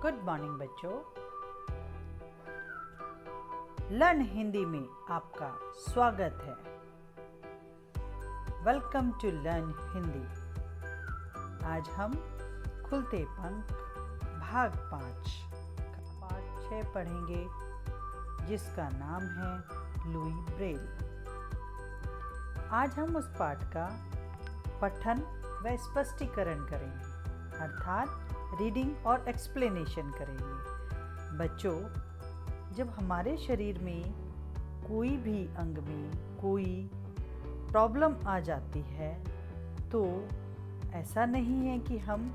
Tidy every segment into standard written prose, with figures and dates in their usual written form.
Good morning बच्चों। Learn Hindi में आपका स्वागत है। Welcome to learn Hindi. आज हम खुलते पंख भाग 5 पाठ 6 पढ़ेंगे, जिसका नाम है लुई ब्रेल। आज हम उस पाठ का पठन व स्पष्टीकरण करेंगे, अर्थात रीडिंग और एक्सप्लेनेशन करेंगे। बच्चों, जब हमारे शरीर में कोई भी अंग में कोई प्रॉब्लम आ जाती है तो ऐसा नहीं है कि हम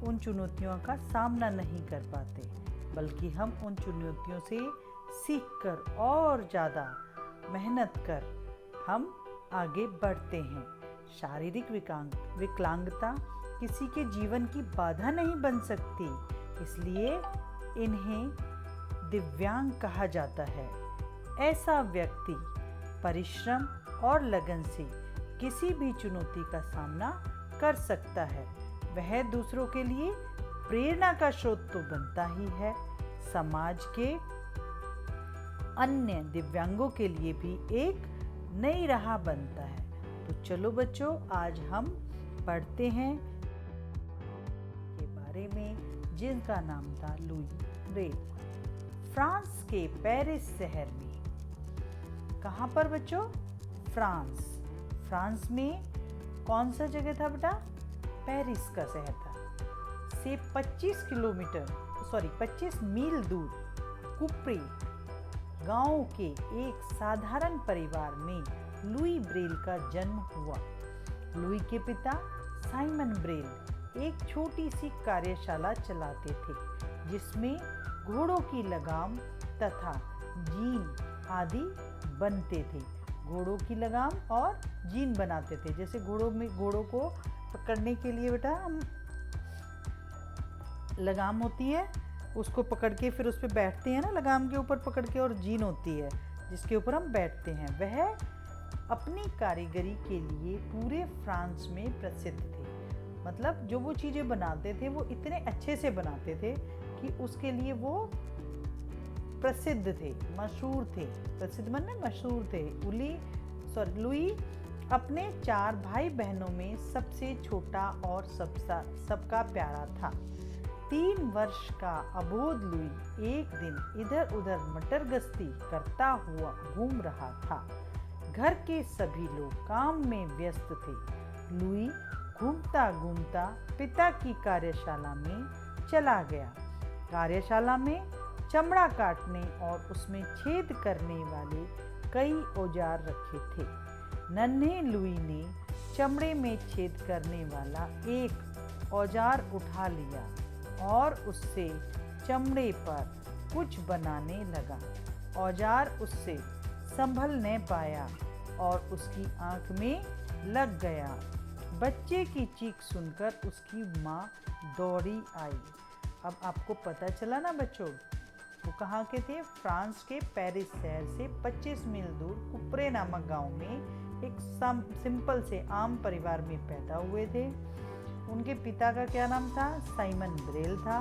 उन चुनौतियों का सामना नहीं कर पाते, बल्कि हम उन चुनौतियों से सीखकर और ज़्यादा मेहनत कर हम आगे बढ़ते हैं। शारीरिक विकलांगता किसी के जीवन की बाधा नहीं बन सकती, इसलिए इन्हें दिव्यांग कहा जाता है। ऐसा व्यक्ति परिश्रम और लगन से किसी भी चुनौती का सामना कर सकता है। वह दूसरों के लिए प्रेरणा का स्रोत तो बनता ही है, समाज के अन्य दिव्यांगों के लिए भी एक नई राह बनता है। तो चलो बच्चों, आज हम पढ़ते हैं के बारे में, जिनका नाम था लुई ब्रेल। फ्रांस के पेरिस शहर में। कहाँ पर बच्चों? फ्रांस। फ्रांस में कौन सा जगह था बेटा? पेरिस का शहर था। से 25 मील दूर कुप्री गांव के एक साधारण परिवार में लुई ब्रेल का जन्म हुआ। लुई के पिता साइमन ब्रेल एक छोटी सी कार्यशाला चलाते थे, जिसमें घोड़ों की लगाम तथा जीन आदि बनते थे। घोड़ों की लगाम और जीन बनाते थे। जैसे घोड़ों को पकड़ने के लिए बेटा हम लगाम होती है, उसको पकड़ के फिर उस पर बैठते हैं ना, लगाम के ऊपर पकड़ के, और जीन होती है जिसके ऊपर हम बैठते हैं। वह अपनी कारीगरी के लिए पूरे फ्रांस में प्रसिद्ध थे। मतलब जो वो चीज़ें बनाते थे वो इतने अच्छे से बनाते थे कि उसके लिए वो प्रसिद्ध थे, मशहूर थे। प्रसिद्ध माने मशहूर थे। लुई अपने 4 भाई बहनों में सबसे छोटा और सबका प्यारा था। 3 वर्ष का अबोध लुई एक दिन इधर उधर मटर गश्ती करता हुआ घूम रहा था। घर के सभी लोग काम में व्यस्त थे। लुई घूमता घूमता पिता की कार्यशाला में चला गया। कार्यशाला में चमड़ा काटने और उसमें छेद करने वाले कई औजार रखे थे। नन्हे लुई ने चमड़े में छेद करने वाला एक औजार उठा लिया और उससे चमड़े पर कुछ बनाने लगा। औजार उससे संभल न पाया और उसकी आंख में लग गया। बच्चे की चीख सुनकर उसकी माँ दौड़ी आई। अब आपको पता चला ना बच्चों, वो कहाँ के थे? फ्रांस के पेरिस शहर से 25 मील दूर कुप्रे नामक गांव में एक सिंपल से आम परिवार में पैदा हुए थे। उनके पिता का क्या नाम था? साइमन ब्रेल था।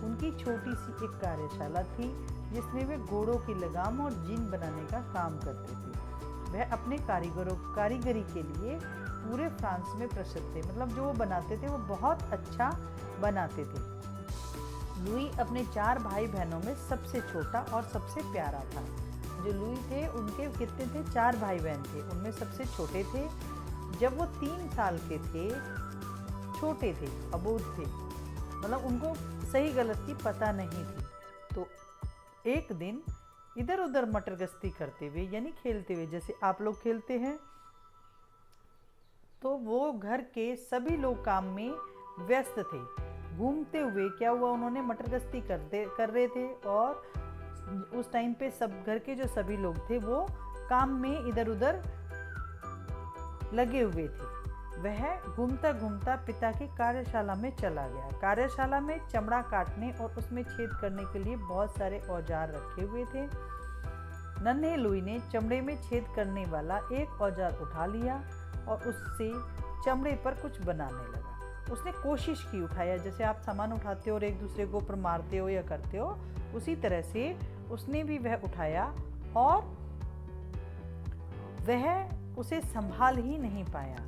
उनकी छोटी सी एक कार्यशाला थी, जिसमें वे घोड़ों की लगाम और जीन बनाने का काम करते थे। वह अपने कारीगरी के लिए पूरे फ्रांस में प्रसिद्ध थे। मतलब जो वो बनाते थे वो बहुत अच्छा बनाते थे। लुई अपने 4 भाई बहनों में सबसे छोटा और सबसे प्यारा था। जो लुई थे उनके कितने थे? 4 भाई बहन थे, उनमें सबसे छोटे थे। जब वो 3 साल के थे, छोटे थे, अबोध थे, मतलब उनको सही गलत की पता नहीं थी। तो एक दिन इधर उधर मटर गश्ती करते हुए, यानी खेलते हुए, जैसे आप लोग खेलते हैं, तो वो घर के सभी लोग काम में व्यस्त थे। घूमते हुए क्या हुआ, उन्होंने मटर गश्ती कर रहे थे और उस टाइम पे सब घर के जो सभी लोग थे वो काम में इधर उधर लगे हुए थे। वह घूमता घूमता पिता की कार्यशाला में चला गया। कार्यशाला में चमड़ा काटने और उसमें छेद करने के लिए बहुत सारे औजार रखे हुए थे। नन्हे लुई ने चमड़े में छेद करने वाला एक औजार उठा लिया और उससे चमड़े पर कुछ बनाने लगा। उसने कोशिश की उठाया, जैसे आप सामान उठाते हो और एक दूसरे के ऊपर मारते हो या करते हो, उसी तरह से उसने भी वह उठाया और वह उसे संभाल ही नहीं पाया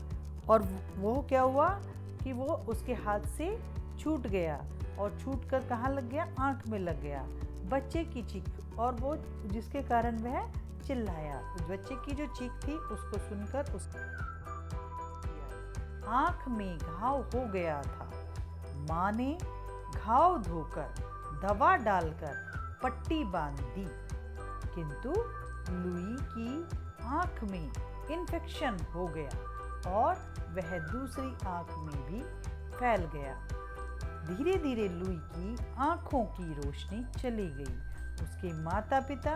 और वो क्या हुआ कि वो उसके हाथ से छूट गया और छूट कर कहाँ लग गया, आँख में लग गया। बच्चे की चीख, और वो जिसके कारण वह चिल्लाया, उस बच्चे की जो चीख थी उसको सुनकर उस आँख में घाव हो गया था। माँ ने घाव धोकर दवा डालकर पट्टी बांध दी, किंतु लुई की आँख में इन्फेक्शन हो गया और वह दूसरी आँख में भी फैल गया। धीरे धीरे लुई की आँखों की रोशनी चली गई। उसके माता पिता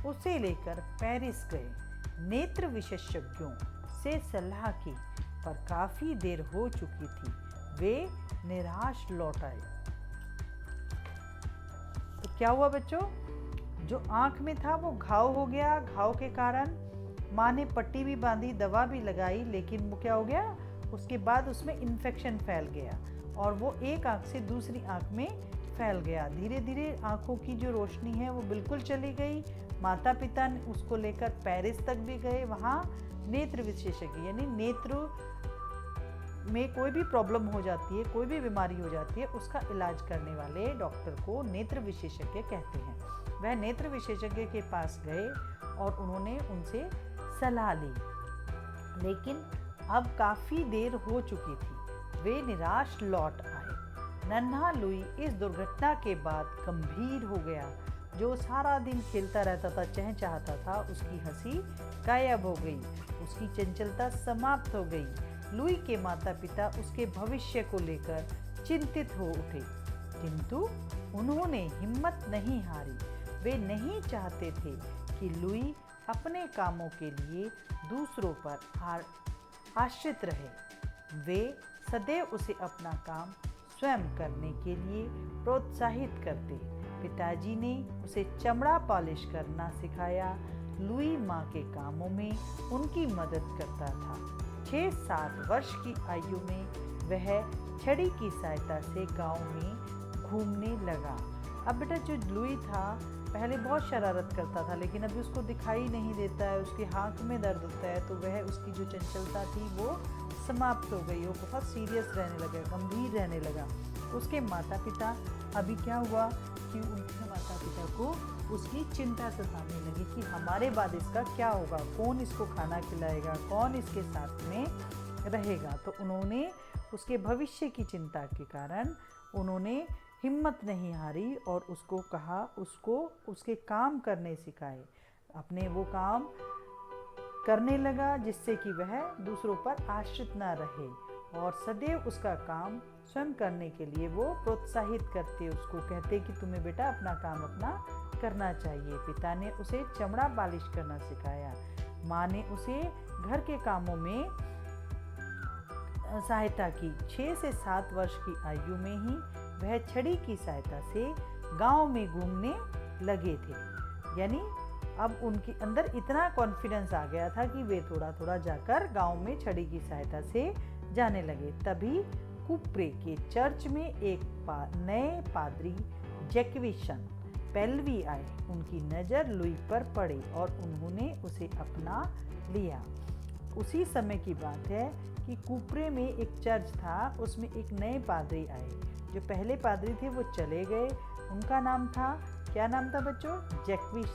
उसे लेकर पेरिस गए। नेत्र विशेषज्ञों से सलाह की, पर काफी देर हो चुकी थी। वे निराश लौट आए। तो क्या हुआ बच्चों, जो आँख में था वो घाव हो गया। घाव के कारण माँ ने पट्टी भी बांधी, दवा भी लगाई, लेकिन वो क्या हो गया, उसके बाद उसमें इन्फेक्शन फैल गया और वो एक आँख से दूसरी आँख में फैल गया। धीरे धीरे आँखों की जो रोशनी है वो बिल्कुल चली गई। माता पिता ने उसको लेकर पेरिस तक भी गए। वहाँ नेत्र विशेषज्ञ, यानी नेत्र में कोई भी प्रॉब्लम हो जाती है, कोई भी बीमारी हो जाती है, उसका इलाज करने वाले डॉक्टर को नेत्र विशेषज्ञ कहते हैं। वह नेत्र विशेषज्ञ के पास गए और उन्होंने उनसे सलाह ली, लेकिन अब काफ़ी देर हो चुकी थी। वे निराश लौट आए। नन्हा लुई इस दुर्घटना के बाद गंभीर हो गया। जो सारा दिन खेलता रहता था, चहचहाता था, उसकी हंसी गायब हो गई, उसकी चंचलता समाप्त हो गई। लुई के माता पिता उसके भविष्य को लेकर चिंतित हो उठे, किंतु उन्होंने हिम्मत नहीं हारी। वे नहीं चाहते थे कि लुई अपने कामों के लिए दूसरों पर आश्रित रहे। वे सदैव उसे अपना काम स्वयं करने के लिए प्रोत्साहित करते। पिताजी ने उसे चमड़ा पॉलिश करना सिखाया। लुई माँ के कामों में उनकी मदद करता था। 6-7 वर्ष की आयु में वह छड़ी की सहायता से गांव में घूमने लगा। अब बेटा जो लुई था पहले बहुत शरारत करता था, लेकिन अभी उसको दिखाई नहीं देता है, उसके आँख में दर्द होता है, तो वह उसकी जो चंचलता थी वो समाप्त हो गई। वो बहुत सीरियस रहने लगा, गंभीर रहने लगा। उसके माता पिता, अभी क्या हुआ कि उनके माता पिता को उसकी चिंता सताने लगी कि हमारे बाद इसका क्या होगा, कौन इसको खाना खिलाएगा, कौन इसके साथ में रहेगा। तो उन्होंने उसके भविष्य की चिंता के कारण उन्होंने हिम्मत नहीं हारी और उसको कहा, उसको उसके काम करने सिखाए। अपने वो काम करने लगा जिससे कि वह दूसरों पर आश्रित ना रहे, और सदैव उसका काम स्वयं करने के लिए वो प्रोत्साहित करते, उसको कहते कि तुम्हें बेटा अपना काम अपना करना चाहिए। पिता ने उसे चमड़ा पॉलिश करना सिखाया। माँ ने उसे घर के कामों में सहायता की। 6 से 7 वर्ष की आयु में ही वह छड़ी की सहायता से गांव में घूमने लगे थे। यानी अब उनके अंदर इतना कॉन्फिडेंस आ गया था कि वे थोड़ा थोड़ा जाकर गांव में छड़ी की सहायता से जाने लगे। तभी कुप्रे के चर्च में एक नए पादरी जैक्विशन पेल्वी आए। उनकी नज़र लुई पर पड़ी और उन्होंने उसे अपना लिया। उसी समय की बात है कि कुप्रे में एक चर्च था, उसमें एक नए पादरी आए। जो पहले पादरी थे वो चले गए। उनका नाम था, क्या नाम था बच्चों? जैक्विस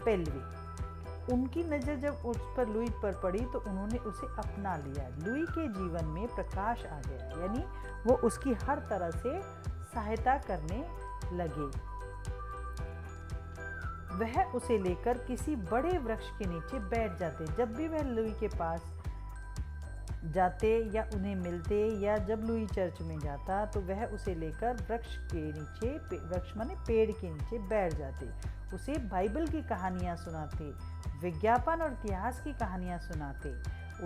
पेल्वी। उनकी नज़र जब उस पर लुई पर पड़ी तो उन्होंने उसे अपना लिया। लुई के जीवन में प्रकाश आ गया, यानी वो उसकी हर तरह से सहायता करने लगे। वह उसे लेकर किसी बड़े वृक्ष के नीचे बैठ जाते। जब भी वह लुई के पास जाते या उन्हें मिलते, या जब लुई चर्च में जाता तो वह उसे लेकर वृक्ष के नीचे, वृक्ष माने पेड़ के नीचे बैठ जाते। उसे बाइबल की कहानियाँ सुनाते, विज्ञापन और इतिहास की कहानियाँ सुनाते।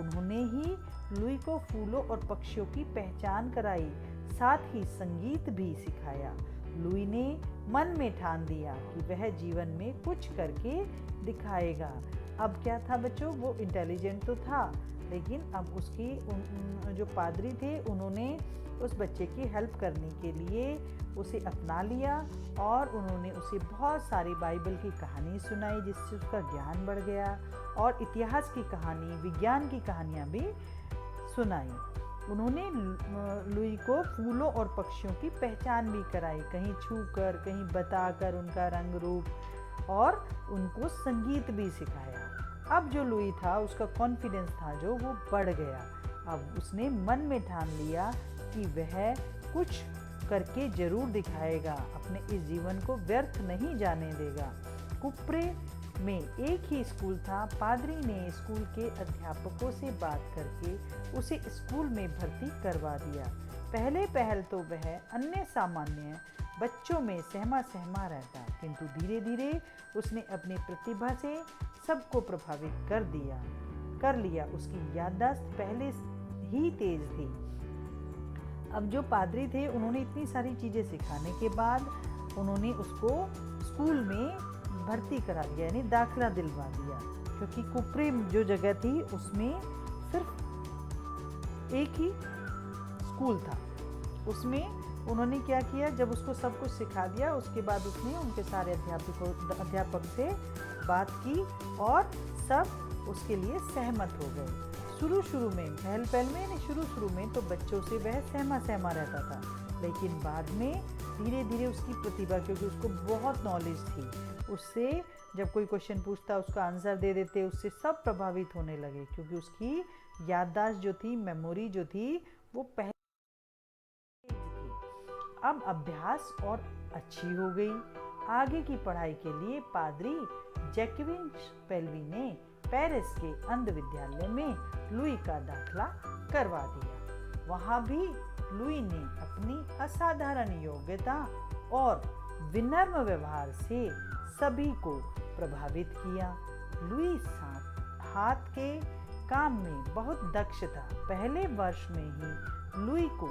उन्होंने ही लुई को फूलों और पक्षियों की पहचान कराई, साथ ही संगीत भी सिखाया। लुई ने मन में ठान लिया कि वह जीवन में कुछ करके दिखाएगा। अब क्या था बच्चों, वो इंटेलिजेंट तो था, लेकिन अब जो पादरी थे उन्होंने उस बच्चे की हेल्प करने के लिए उसे अपना लिया और उन्होंने उसे बहुत सारी बाइबल की कहानी सुनाई, जिससे उसका ज्ञान बढ़ गया, और इतिहास की कहानी, विज्ञान की कहानियाँ भी सुनाई। उन्होंने लुई को फूलों और पक्षियों की पहचान भी कराई, कहीं छूकर, कहीं बताकर उनका रंग रूप, और उनको संगीत भी सिखाया। अब जो लुई था उसका कॉन्फिडेंस था जो वो बढ़ गया। अब उसने मन में ठान लिया कि वह कुछ करके जरूर दिखाएगा, अपने इस जीवन को व्यर्थ नहीं जाने देगा। कुप्रे में एक ही स्कूल था। पादरी ने स्कूल के अध्यापकों से बात करके उसे स्कूल में भर्ती करवा दिया। पहल तो वह अन्य सामान्य बच्चों में सहमा सहमा रहता, किंतु धीरे धीरे उसने अपनी प्रतिभा से सबको प्रभावित कर लिया। उसकी याददाश्त पहले ही तेज थी। अब जो पादरी थे उन्होंने इतनी सारी चीज़ें सिखाने के बाद उन्होंने उसको स्कूल में भर्ती करा दिया, यानी दाखिला दिलवा दिया, क्योंकि कुप्रे जो जगह थी उसमें सिर्फ एक ही स्कूल था। उसमें उन्होंने क्या किया, जब उसको सब कुछ सिखा दिया उसके बाद उसने उनके सारे अध्यापक से बात की और सब उसके लिए सहमत हो गए। शुरू में शुरू में तो बच्चों से वह सहमा रहता था, लेकिन बाद में धीरे धीरे उसकी प्रतिभा, क्योंकि उसको बहुत नॉलेज थी, उससे जब कोई क्वेश्चन पूछता उसका आंसर दे देते, उससे सब प्रभावित होने लगे, क्योंकि उसकी याददाश्त जो थी, मेमोरी जो थी, वो पहले थी। अब अभ्यास और अच्छी हो गई। आगे की पढ़ाई के लिए पादरी जैक्विन पेल्वी ने पेरिस के अंध विद्यालय में लुई का दाखिला करवा दिया। वहाँ भी लुई ने अपनी असाधारण योग्यता और विनम्र व्यवहार से सभी को प्रभावित किया। लुई हाथ के काम में बहुत दक्ष था। पहले वर्ष में ही लुई को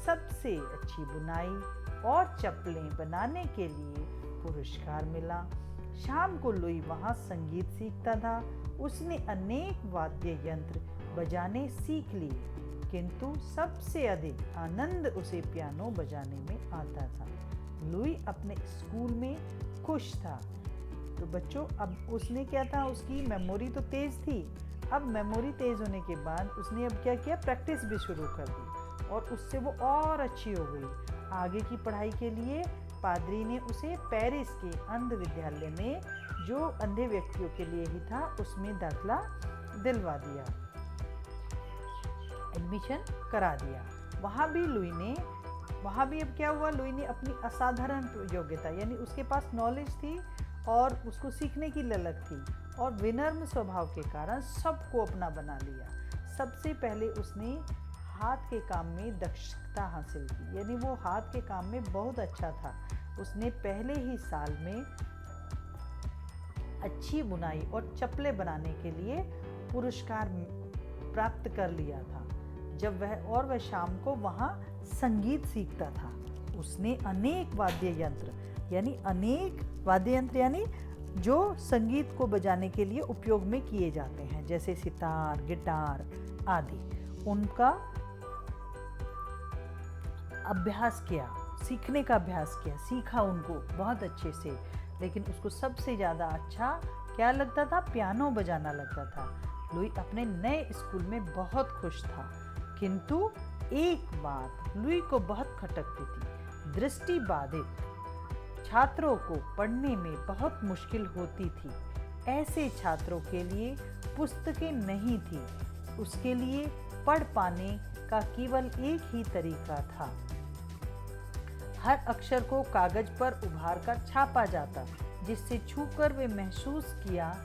सबसे अच्छी बुनाई और चप्पलें बनाने के लिए पुरस्कार मिला। शाम को लुई वहाँ संगीत सीखता था। उसने अनेक वाद्य यंत्र बजाने सीख लिए, किंतु सबसे अधिक आनंद उसे पियानो बजाने में आता था। लुई अपने स्कूल में खुश था। तो बच्चों, अब उसने क्या था, उसकी मेमोरी तो तेज थी। अब मेमोरी तेज होने के बाद उसने अब क्या किया, प्रैक्टिस भी शुरू कर दी और उससे वो और अच्छी हो गई। आगे की पढ़ाई के लिए पादरी ने उसे पेरिस के अंध विद्यालय में, जो अंधे व्यक्तियों के लिए ही था, उसमें दाखिला दिलवा दिया, एडमिशन करा दिया। वहाँ भी अब क्या हुआ, लुई ने अपनी असाधारण योग्यता, यानी उसके पास नॉलेज थी और उसको सीखने की ललक थी, और विनम्र स्वभाव के कारण सबको अपना बना लिया। सबसे पहले उसने हाथ के काम में दक्षता हासिल की, यानी वो हाथ के काम में बहुत अच्छा था। उसने पहले ही साल में अच्छी बुनाई और चप्पलें बनाने के लिए पुरस्कार प्राप्त कर लिया था। जब वह शाम को वहाँ संगीत सीखता था। उसने अनेक वाद्य यंत्र यानी जो संगीत को बजाने के लिए उपयोग में किए जाते हैं, जैसे सितार, गिटार आदि, उनका अभ्यास किया, सीखने का अभ्यास किया, सीखा उनको बहुत अच्छे से। लेकिन उसको सबसे ज़्यादा अच्छा क्या लगता था, पियानो बजाना लगता था। लुई अपने नए स्कूल में बहुत खुश था, किंतु एक बात लुई को बहुत खटकती थी। दृष्टि बाधित छात्रों को पढ़ने में बहुत मुश्किल होती थी। ऐसे छात्रों के लिए पुस्तकें नहीं थी। उसके लिए पढ़ पाने का केवल एक ही तरीका था। हर अक्षर को कागज पर उभार कर छापा जाता, जिससे छूकर वे महसूस किया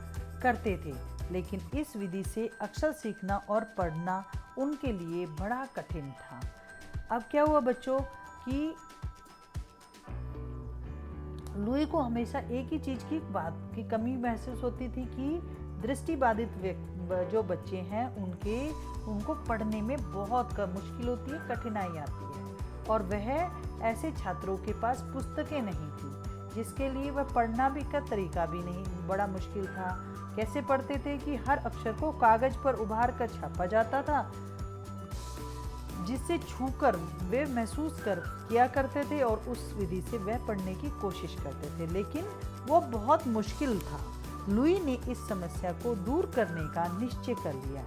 करते थे। लेकिन इस विधि से अक्षर सीखना और पढ़ना उनके लिए बड़ा कठिन था। अब क्या हुआ बच्चों कि लुई को हमेशा एक ही चीज़ की बात की कमी महसूस होती थी कि दृष्टिबाधित जो बच्चे हैं उनको पढ़ने में बहुत मुश्किल होती है, कठिनाई आती है, और वह ऐसे छात्रों के पास पुस्तकें नहीं थी। जिसके लिए वह पढ़ना भी का तरीका भी नहीं, बड़ा मुश्किल था। कैसे पढ़ते थे कि हर अक्षर को कागज पर उभार कर छापा जाता था, जिससे छूकर वे महसूस कर किया करते थे और उस विधि से वह पढ़ने की कोशिश करते थे, लेकिन वो बहुत मुश्किल था। लुई ने इस समस्या को दूर करने का निश्चय कर लिया।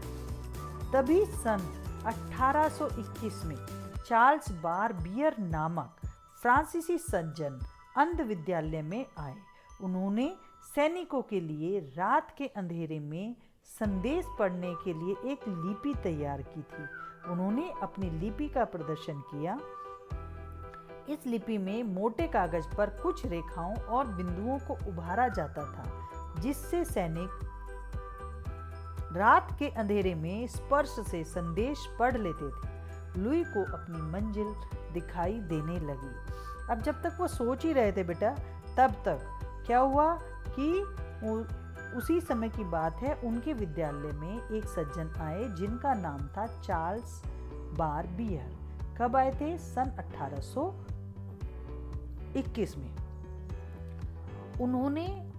तभी सन 1821 में चार्ल्स बार बियर नामक फ्रांसीसी सज्जन अंध विद्यालय में आए। उन्होंने सैनिकों के लिए रात के अंधेरे में संदेश पढ़ने के लिए एक लिपि तैयार की थी। उन्होंने अपनी लिपि का प्रदर्शन किया। इस लिपि में मोटे कागज पर कुछ रेखाओं और बिंदुओं को उभारा जाता था, जिससे सैनिक रात के अंधेरे में स्पर्श से संदेश पढ़ लेते थे। लुई को अपनी मंजिल दिखाई देने लगी। अब जब तक वो सोच ही रहे थे बेटा, तब तक क्या हुआ कि उसी समय की बात है, उनके विद्यालय में एक सज्जन आए जिनका नाम था चार्ल्स बार बियर। कब आए थे? सन 1821 में। उन्होंने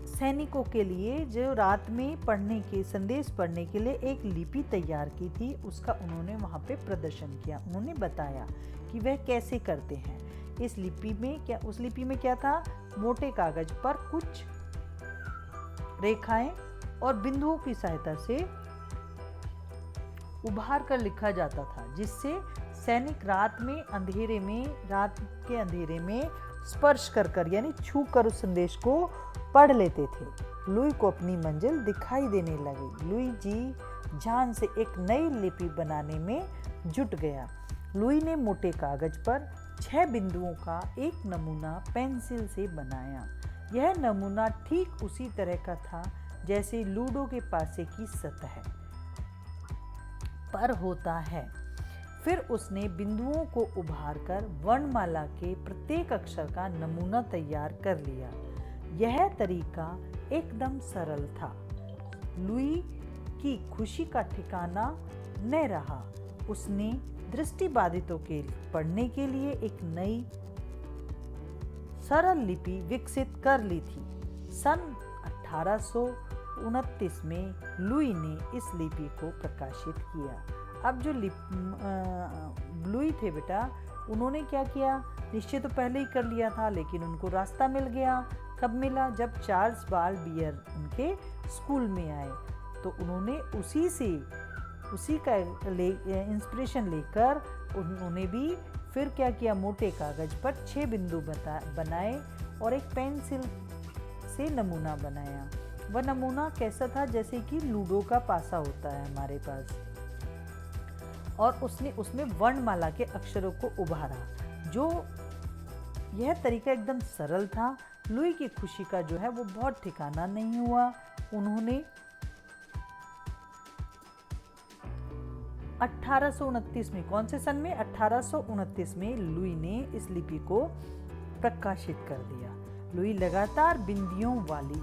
सैनिकों के लिए जो रात में पढ़ने के संदेश पढ़ने के लिए एक लिपि तैयार की थी, उसका उन्होंने वहाँ पे प्रदर्शन किया। उन्होंने बताया कि वह कैसे करते हैं। इस लिपि में क्या, उस लिपि में क्या था? मोटे कागज पर कुछ रेखाएं और बिंदुओं की सहायता से उभार कर लिखा जाता था, जिससे सैनिक रात के अंधेरे में स्पर्श कर यानी छू कर उस संदेश को पढ़ लेते थे। लुई को अपनी मंजिल दिखाई देने लगी। लुई जी जान से एक नई लिपि बनाने में जुट गया। लुई ने मोटे कागज पर 6 बिंदुओं का एक नमूना पेंसिल से बनाया। यह नमूना ठीक उसी तरह का था जैसे लूडो के पासे की सतह पर होता है। फिर उसने बिंदुओं को उभारकर वर्णमाला के प्रत्येक अक्षर का नमूना तैयार कर लिया। यह तरीका एकदम सरल था। लुई की खुशी का ठिकाना न रहा। उसने दृष्टिबाधितों के पढ़ने के लिए एक नई सरल लिपि विकसित कर ली थी। सन 1829 में लुई ने इस लिपि को प्रकाशित किया। अब जो लुई थे बेटा, उन्होंने क्या किया? निश्चय तो पहले ही कर लिया था, लेकिन उनको रास्ता मिल गया। कब मिला? जब चार्ल्स बार बियर उनके स्कूल में आए, तो उन्होंने उसी का इंस्पिरेशन लेकर उन्होंने भी फिर क्या किया? मोटे कागज पर 6 बिंदु बनाए और एक पेंसिल से नमूना बनाया। वह नमूना कैसा था? जैसे कि लूडो का पासा होता है हमारे पास, और उसने उसमें वर्णमाला के अक्षरों को उभारा। यह तरीका एकदम सरल था। लुई की खुशी का जो है वो बहुत ठिकाना नहीं हुआ। उन्होंने 1829 में, कौन से सन में? 1829 में लुई ने इस लिपि को प्रकाशित कर दिया। लुई लगातार बिंदियों वाली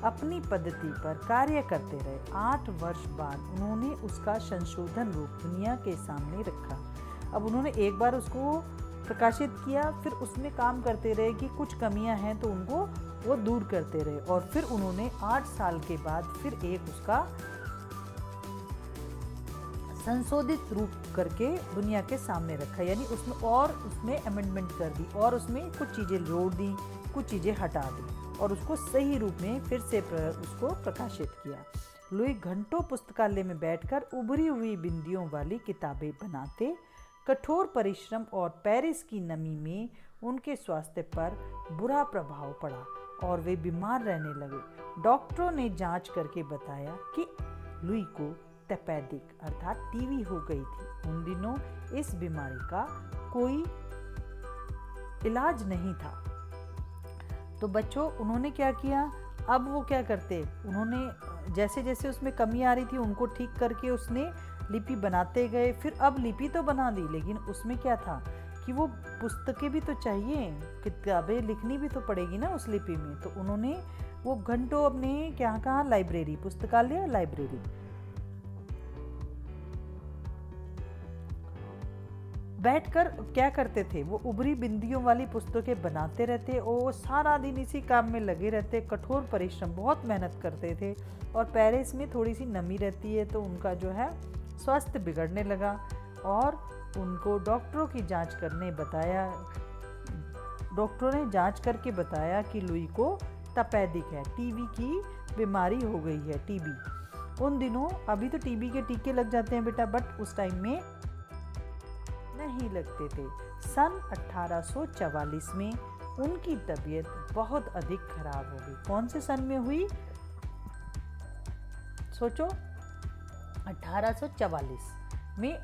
अपनी पद्धति पर कार्य करते रहे। 8 वर्ष बाद उन्होंने उसका संशोधन रूप दुनिया के सामने रखा। अब उन्होंने एक बार उसको प्रकाशित किया, फिर उसमें काम करते रहे कि कुछ कमियां हैं तो उनको वो दूर करते रहे, और फिर उन्होंने 8 साल के बाद फिर एक उसका संशोधित रूप करके दुनिया के सामने रखा। यानी उसमें अमेंडमेंट कर दी और उसमें कुछ चीज़ें जोड़ दी, कुछ चीज़ें हटा दी और उसको सही रूप में फिर से उसको प्रकाशित किया। लुई घंटों पुस्तकालय में बैठकर उभरी हुई बिंदियों वाली किताबें बनाते। कठोर परिश्रम और पेरिस की नमी में उनके स्वास्थ्य पर बुरा प्रभाव पड़ा और वे बीमार रहने लगे। डॉक्टरों ने जांच करके बताया कि लुई को तपेदिक अर्थात टीवी हो गई थी। उन दिनों इस बीमारी का कोई इलाज नहीं था। तो बच्चों, उन्होंने क्या किया? अब वो क्या करते? उन्होंने जैसे जैसे उसमें कमी आ रही थी उनको ठीक करके उसने लिपि बनाते गए। फिर अब लिपि तो बना दी, लेकिन उसमें क्या था कि वो पुस्तकें भी तो चाहिए, किताबें लिखनी भी तो पड़ेगी ना उस लिपि में। तो उन्होंने वो घंटों अपने क्या कहा? लाइब्रेरी, पुस्तकालय, लाइब्रेरी, बैठकर क्या करते थे, वो उभरी बिंदियों वाली पुस्तकें बनाते रहते और वो सारा दिन इसी काम में लगे रहते, कठोर परिश्रम, बहुत मेहनत करते थे। और पेरिस में थोड़ी सी नमी रहती है तो उनका जो है स्वास्थ्य बिगड़ने लगा और उनको डॉक्टरों की जांच करने बताया। डॉक्टरों ने जांच करके बताया कि लुई को तपेदिक है, टीबी की बीमारी हो गई है, टीबी। उन दिनों, अभी तो टीबी के टीके लग जाते हैं बेटा, बट उस टाइम में नहीं लगते थे। सन 1844 में उनकी तबीयत बहुत अधिक खराब हो गई। कौन से सन में हुई सोचो? 1844 में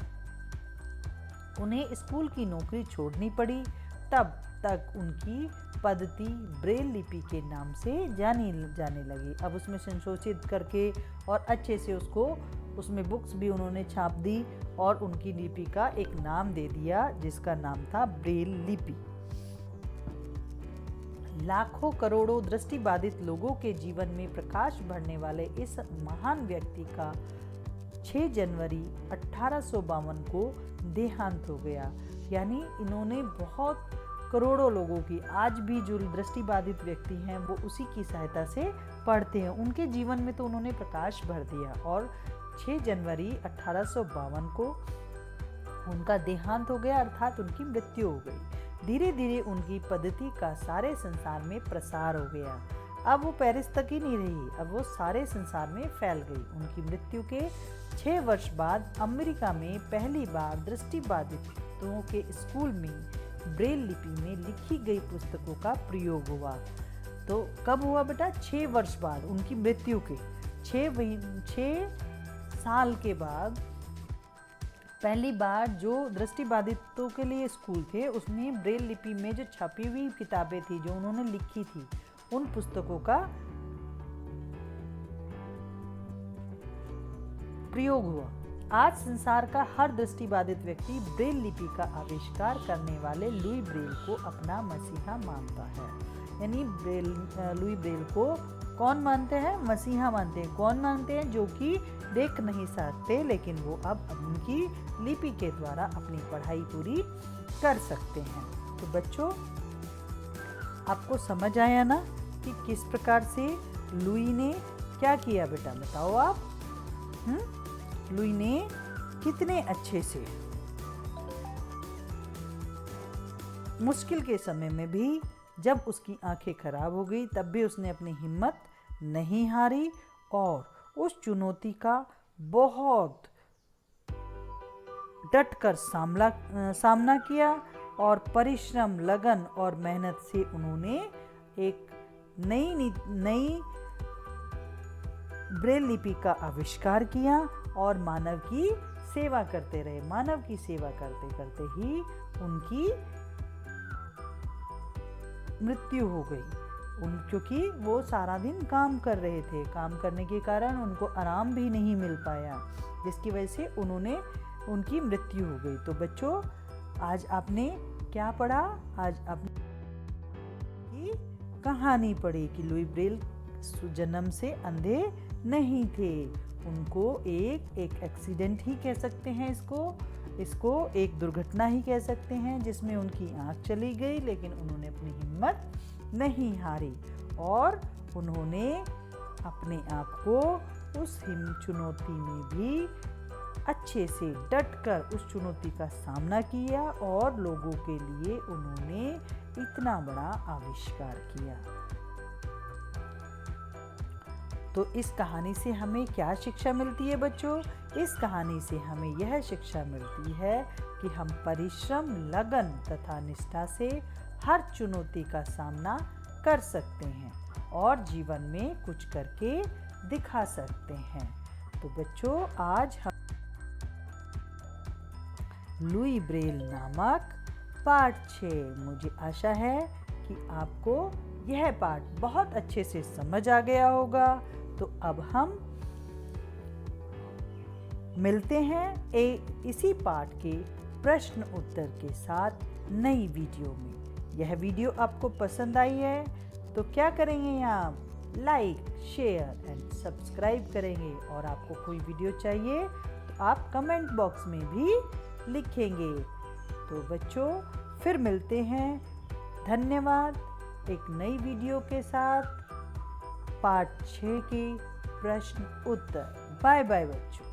उन्हें स्कूल की नौकरी छोड़नी पड़ी। तब तक उनकी पद्धति ब्रेल लिपि के नाम से जानी जाने लगी। अब उसमें संशोधित करके और अच्छे से उसमें बुक्स भी उन्होंने छाप दी और उनकी लिपि का एक नाम दे दिया जिसका नाम था ब्रेल लिपि। लाखों करोड़ों दृष्टिबाधित लोगों के जीवन में प्रकाश भरने वाले इस महान व्यक्ति का 6 जनवरी 1852 को देहांत हो गया। यानी इन्होंने बहुत करोड़ों लोगों की, आज भी जो दृष्टिबाधित व्यक्ति हैं वो उसी की सहायता से पढ़ते हैं, उनके जीवन में तो उन्होंने प्रकाश भर दिया। और 6 जनवरी 1852 को उनका देहांत हो गया, अर्थात उनकी मृत्यु हो गई। धीरे धीरे उनकी पद्धति का सारे संसार में प्रसार हो गया। अब वो पेरिस तक ही नहीं रही, अब वो सारे संसार में फैल गई। उनकी मृत्यु के 6 वर्ष बाद अमेरिका में पहली बार दृष्टिबाधितों के स्कूल में ब्रेल लिपि में लिखी गई पुस्तकों का प्रयोग हुआ। तो कब हुआ बेटा? 6 वर्ष बाद, उनकी मृत्यु के 6 साल के बाद पहली बार जो दृष्टिबाधितों के लिए स्कूल थे उसमें ब्रेल लिपि में जो छपी हुई किताबें थी जो उन्होंने लिखी थी, उन पुस्तकों का प्रयोग हुआ। आज संसार का हर दृष्टिबाधित व्यक्ति ब्रेल लिपि का आविष्कार करने वाले लुई ब्रेल को अपना मसीहा मानता है। यानी लुई ब्रेल को कौन मानते हैं? मसीहा मानते हैं। कौन मानते हैं? जो कि देख नहीं सकते लेकिन वो अब उनकी लिपि के द्वारा अपनी पढ़ाई पूरी कर सकते हैं। तो बच्चों, आपको समझ आया ना कि किस प्रकार से लुई ने क्या किया? बेटा बताओ आप। लुई ने कितने अच्छे से मुश्किल के समय में भी, जब उसकी आंखें खराब हो गई तब भी उसने अपनी हिम्मत नहीं हारी और उस चुनौती का बहुत डटकर सामना किया और परिश्रम, लगन और मेहनत से उन्होंने एक नई ब्रेल लिपि का आविष्कार किया और मानव की सेवा करते रहे। मानव की सेवा करते करते ही उनकी मृत्यु हो गई। क्योंकि वो सारा दिन काम कर रहे थे, काम करने के कारण उनको आराम भी नहीं मिल पाया, जिसकी वजह से उनकी मृत्यु हो गई। तो बच्चों, आज आपने क्या पढ़ा? आज आपने की कहानी पढ़ी कि लुई ब्रेल जन्म से अंधे नहीं थे। उनको एक एक्सीडेंट ही कह सकते हैं, इसको एक दुर्घटना ही कह सकते हैं जिसमें उनकी आंख चली गई, लेकिन उन्होंने अपनी हिम्मत नहीं हारी और उन्होंने अपने आप को उस चुनौती में भी अच्छे से डटकर उस चुनौती का सामना किया और लोगों के लिए उन्होंने इतना बड़ा आविष्कार किया। तो इस कहानी से हमें क्या शिक्षा मिलती है बच्चों? इस कहानी से हमें यह शिक्षा मिलती है कि हम परिश्रम, लगन तथा निष्ठा से हर चुनौती का सामना कर सकते हैं और जीवन में कुछ करके दिखा सकते हैं। तो बच्चों, आज हम लुई ब्रेल नामक पाठ 6, मुझे आशा है कि आपको यह पाठ बहुत अच्छे से समझ आ गया होगा। तो अब हम मिलते हैं इसी पाठ के प्रश्न उत्तर के साथ नई वीडियो में। यह वीडियो आपको पसंद आई है तो क्या करेंगे आप? लाइक, शेयर एंड सब्सक्राइब करेंगे और आपको कोई वीडियो चाहिए तो आप कमेंट बॉक्स में भी लिखेंगे। तो बच्चों फिर मिलते हैं। धन्यवाद। एक नई वीडियो के साथ पार्ट 6 के प्रश्न उत्तर। बाय बाय बच्चों।